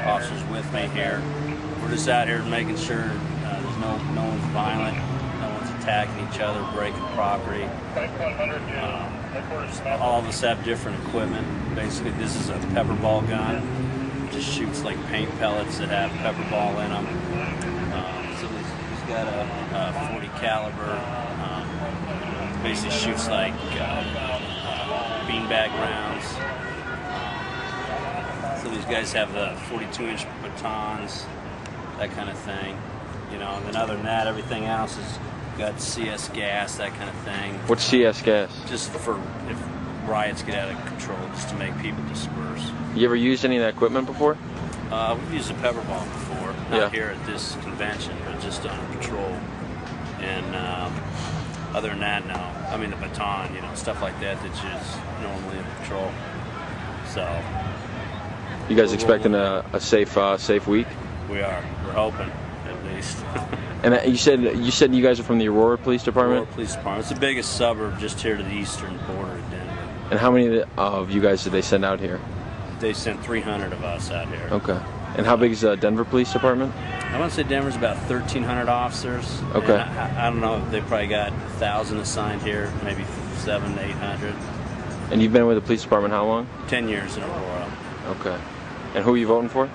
officers with me here. We're just out here making sure there's no one's violent, no one's attacking each other, breaking property. All of us have different equipment. Basically, this is a pepper ball gun. It just shoots like paint pellets that have pepper ball in them. So he's got a 40 caliber. Basically shoots like beanbag rounds. So these guys have the 42-inch batons, that kind of thing. You know, and then other than that, everything else has got CS gas, that kind of thing. What's CS gas? Just for if riots get out of control, just to make people disperse. You ever used any of that equipment before? We've used a pepper ball before, not here at this convention, but just on patrol. And other than that, no. I mean, the baton, you know, stuff like that that's just normally in patrol. So. You guys expecting a safe week? We are. We're hoping, at least. And you said you guys are from the Aurora Police Department? Aurora Police Department. It's the biggest suburb just here to the eastern border of Denver. And how many of you guys did they send out here? They sent 300 of us out here. Okay. And how big is the Denver Police Department? I want to say Denver's about 1,300 officers. Okay. I don't know. They probably got 1,000 assigned here, maybe 700 to 800. And you've been with the police department how long? 10 years in Aurora. Okay. And who are you voting for?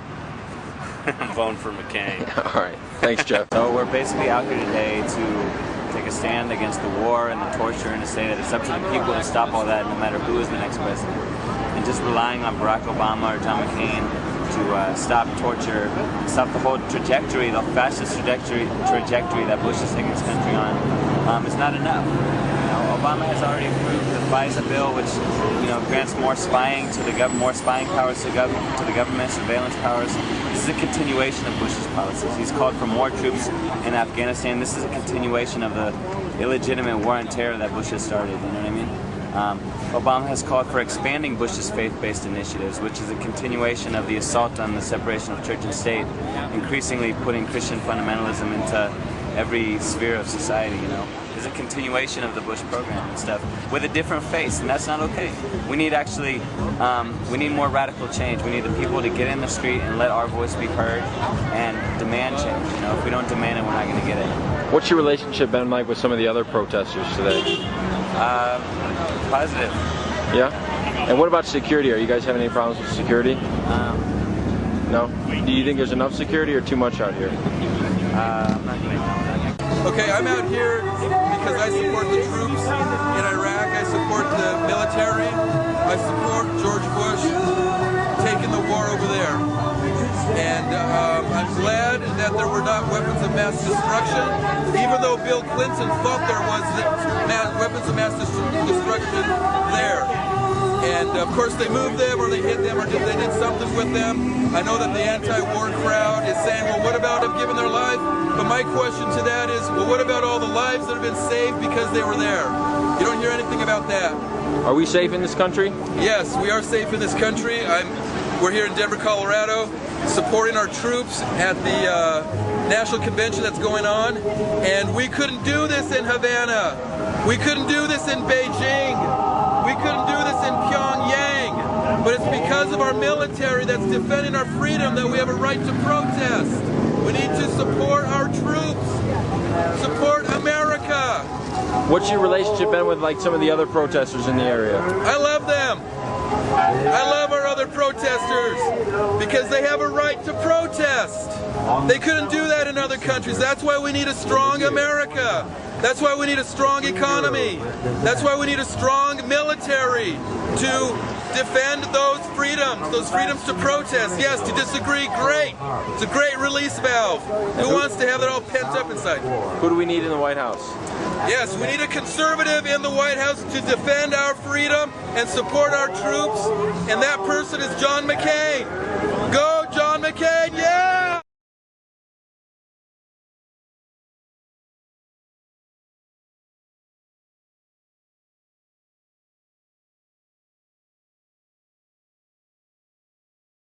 I'm voting for McCain. All right. Thanks, Jeff. So we're basically out here today to take a stand against the war and the torture, and to say that it's up to the people to stop all that, no matter who is the next president. And just relying on Barack Obama or John McCain to stop torture, stop the whole trajectory, the fascist trajectory that Bush is taking this country on, is not enough. You know, Obama has already approved the FISA bill, which grants more spying to the more spying powers to the government, surveillance powers. This is a continuation of Bush's policies. He's called for more troops in Afghanistan. This is a continuation of the illegitimate war on terror that Bush has started. You know what I mean? Obama has called for expanding Bush's faith-based initiatives, which is a continuation of the assault on the separation of church and state, increasingly putting Christian fundamentalism into every sphere of society, you know. It's a continuation of the Bush program and stuff, with a different face, and that's not okay. We need we need more radical change. We need the people to get in the street and let our voice be heard and demand change. You know, if we don't demand it, we're not going to get it. What's your relationship been like with some of the other protesters today? Positive. Yeah? And what about security? Are you guys having any problems with security? No? Do you think there's enough security or too much out here? I'm not going to know that. Okay, I'm out here because I support the troops in Iraq. I support the military. I support George Bush taking the war over there. And I'm glad that there were not weapons of mass destruction, even though Bill Clinton thought there was weapons of mass destruction there. And of course they moved them, or they hit them, or they did something with them. I know that the anti-war crowd is saying, well, what about them giving their life? But my question to that is, well, what about all the lives that have been saved because they were there? You don't hear anything about that. Are we safe in this country? Yes, we are safe in this country. We're here in Denver, Colorado, supporting our troops at the national convention that's going on. And we couldn't do this in Havana. We couldn't do this in Beijing. We couldn't do this in Pyongyang. But it's because of our military that's defending our freedom that we have a right to protest. We need to support our troops. Support America. What's your relationship been with like some of the other protesters in the area? I love them. I love our other protesters because they have a right to protest. They couldn't do that in other countries. That's why we need a strong America. That's why we need a strong economy. That's why we need a strong military to defend those freedoms to protest. Yes, to disagree, great. It's a great release valve. Who wants to have it all pent up inside? Who do we need in the White House? Yes, we need a conservative in the White House to defend our freedom and support our troops, and that person is John McCain. Go, John McCain, yeah!